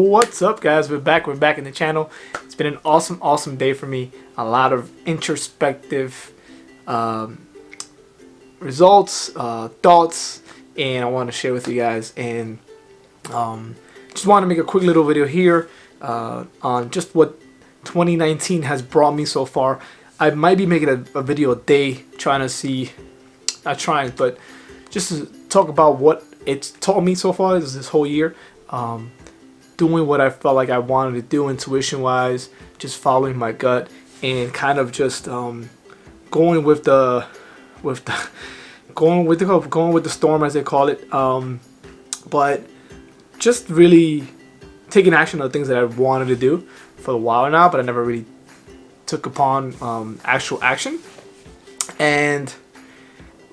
What's up, guys? We're back in the channel. It's been an awesome day for me. A lot of introspective results, thoughts, and I want to share with you guys. And just want to make a quick little video here on just what 2019 has brought me so far. I might be making a video a day, trying to see, not trying, but just to talk about what it's taught me so far this whole year. Doing what I felt like I wanted to do intuition wise, just following my gut, and kind of just going with the storm, as they call it, but just really taking action on the things that I wanted to do for a while now, but I never really took upon actual action. And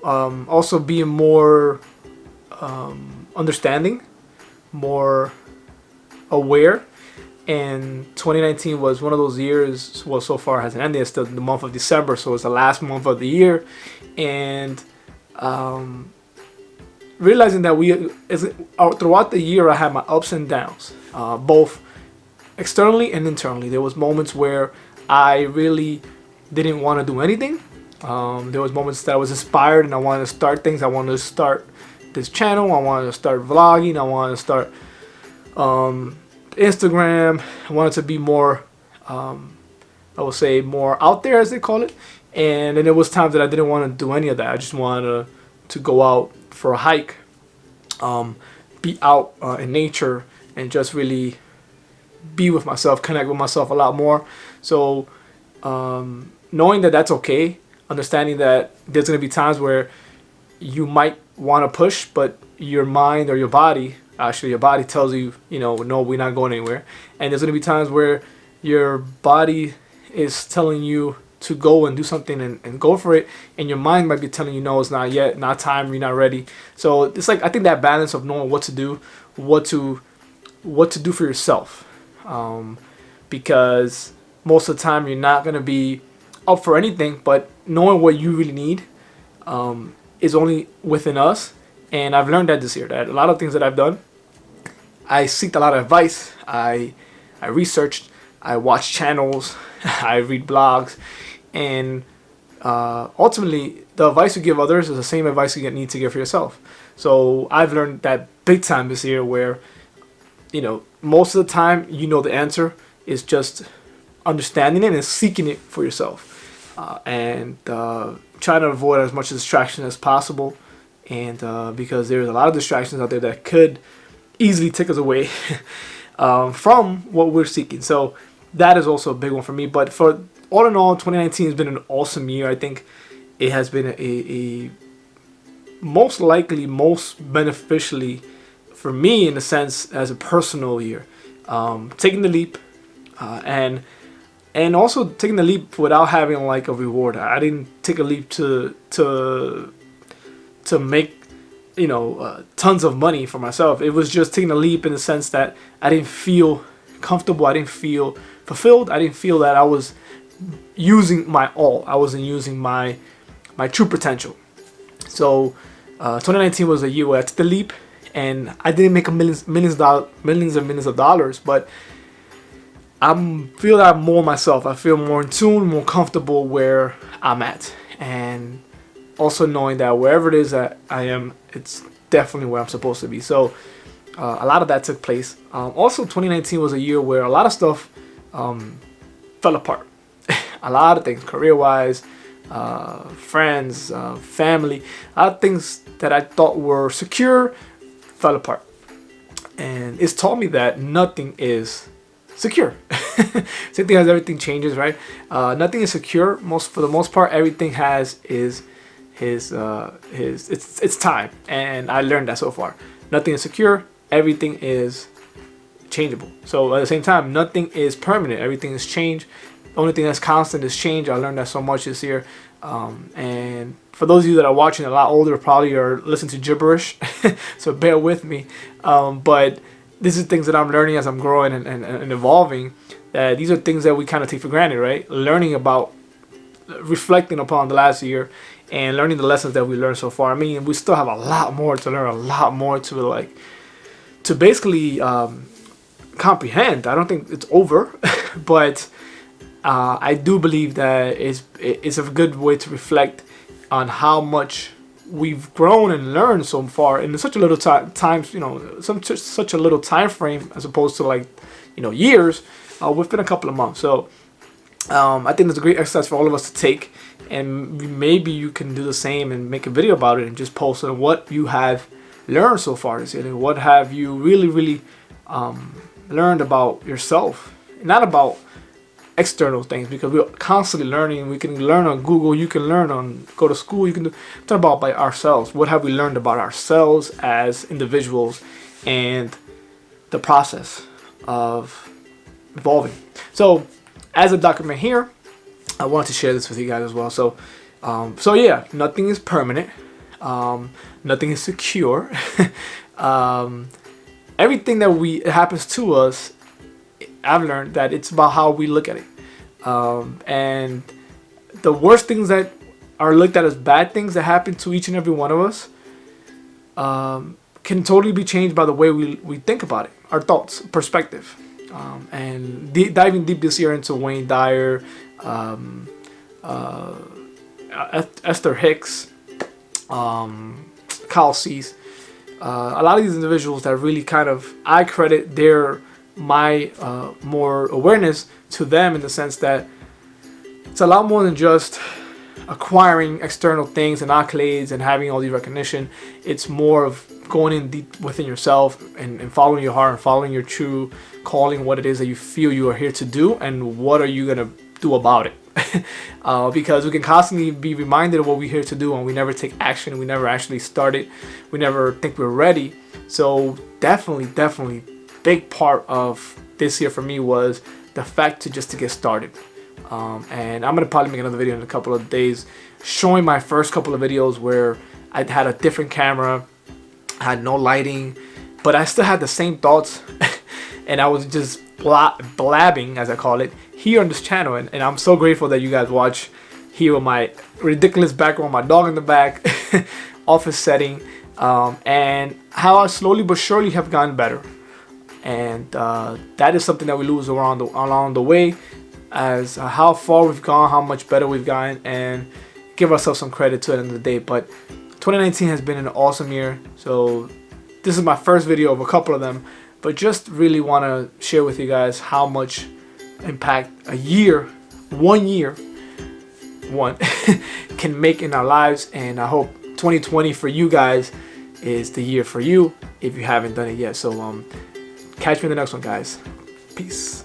also being more understanding, more aware. And 2019 was one of those years, well, so far hasn't ended, it's still the month of December, so it's the last month of the year. And realizing that throughout the year I had my ups and downs, both externally and internally. There was moments where I really didn't want to do anything. There was moments that I was inspired and I wanted to start things. I wanted to start this channel, I wanted to start vlogging, I wanted to start Instagram. I wanted to be more, I would say, more out there, as they call it. And then there was times that I didn't want to do any of that. I just wanted to go out for a hike, be out in nature, and just really be with myself, connect with myself a lot more. So knowing that that's okay, understanding that there's going to be times where you might want to push, but your mind or your body, actually your body tells you, no, we're not going anywhere. And there's going to be times where your body is telling you to go and do something and go for it, and your mind might be telling you, no, it's not yet, not time, you're not ready. So it's like, I think that balance of knowing what to do, what to do for yourself, because most of the time you're not going to be up for anything, but knowing what you really need is only within us. And I've learned that this year, that a lot of things that I've done, I seeked a lot of advice, I researched, I watched channels, I read blogs, and ultimately the advice you give others is the same advice you need to give for yourself. So I've learned that big time this year, where most of the time the answer is just understanding it and seeking it for yourself, and trying to avoid as much distraction as possible. And because there's a lot of distractions out there that could easily take us away from what we're seeking. So that is also a big one for me. But for all in all, 2019 has been an awesome year. I think it has been a most likely most beneficially for me, in a sense, as a personal year. Taking the leap, and also taking the leap without having like a reward. I didn't take a leap to make tons of money for myself. It was just taking a leap in the sense that I didn't feel comfortable, I didn't feel fulfilled, I didn't feel that I was using my all, I wasn't using my true potential. So 2019 was a year where I took the leap, and I didn't make millions of dollars, but I feel that I'm more myself. I feel more in tune, more comfortable where I'm at, and also knowing that wherever it is that I am, it's definitely where I'm supposed to be. So a lot of that took place. Also, 2019 was a year where a lot of stuff fell apart. A lot of things, career-wise, friends, family, a lot of things that I thought were secure fell apart. And it's taught me that nothing is secure. Same thing as everything changes, right? Nothing is secure. For the most part, everything has its time, and I learned that so far. Nothing is secure, everything is changeable. So at the same time, nothing is permanent, everything is change. The only thing that's constant is change. I learned that so much this year. And for those of you that are watching a lot older, probably are listening to gibberish, so bear with me. But this is things that I'm learning as I'm growing and evolving. These are things that we kind of take for granted, right? Learning about, reflecting upon the last year, and learning the lessons that we learned so far. I mean, we still have a lot more to learn, a lot more to basically comprehend. I don't think it's over, but I do believe that it's a good way to reflect on how much we've grown and learned so far in such a little time, such a little time frame, as opposed to like, years, within a couple of months. So I think it's a great exercise for all of us to take, and maybe you can do the same and make a video about it and just post on what you have learned so far this year, and what have you really learned about yourself, not about external things, because we're constantly learning. We can learn on Google, you can learn on, go to school, you can talk about by ourselves. What have we learned about ourselves as individuals and the process of evolving? So as a document here, I wanted to share this with you guys as well. So yeah, nothing is permanent, nothing is secure. Everything that happens to us, I've learned that it's about how we look at it. And the worst things that are looked at as bad things that happen to each and every one of us can totally be changed by the way we think about it, our thoughts, perspective. And diving deep this year into Wayne Dyer, Esther Hicks, Kyle Cease, a lot of these individuals that really I credit my more awareness to them, in the sense that it's a lot more than just acquiring external things and accolades and having all the recognition. It's more of going in deep within yourself and following your heart and following your true calling, what it is that you feel you are here to do, and what are you gonna do about it. Because we can constantly be reminded of what we're here to do, and we never take action. We never actually start it. We never think we're ready. So definitely big part of this year for me was the fact to get started. And I'm gonna probably make another video in a couple of days showing my first couple of videos where I had a different camera, I had no lighting, but I still had the same thoughts and I was just blabbing, as I call it, here on this channel. And I'm so grateful that you guys watch here with my ridiculous background, my dog in the back, office setting, and how I slowly but surely have gotten better. And that is something that we lose along the way, as how far we've gone, how much better we've gotten, and give ourselves some credit to it at the end of the day. But 2019 has been an awesome year. So this is my first video of a couple of them, but just really want to share with you guys how much impact one year can make in our lives. And I hope 2020 for you guys is the year for you if you haven't done it yet. So catch me in the next one, guys. Peace.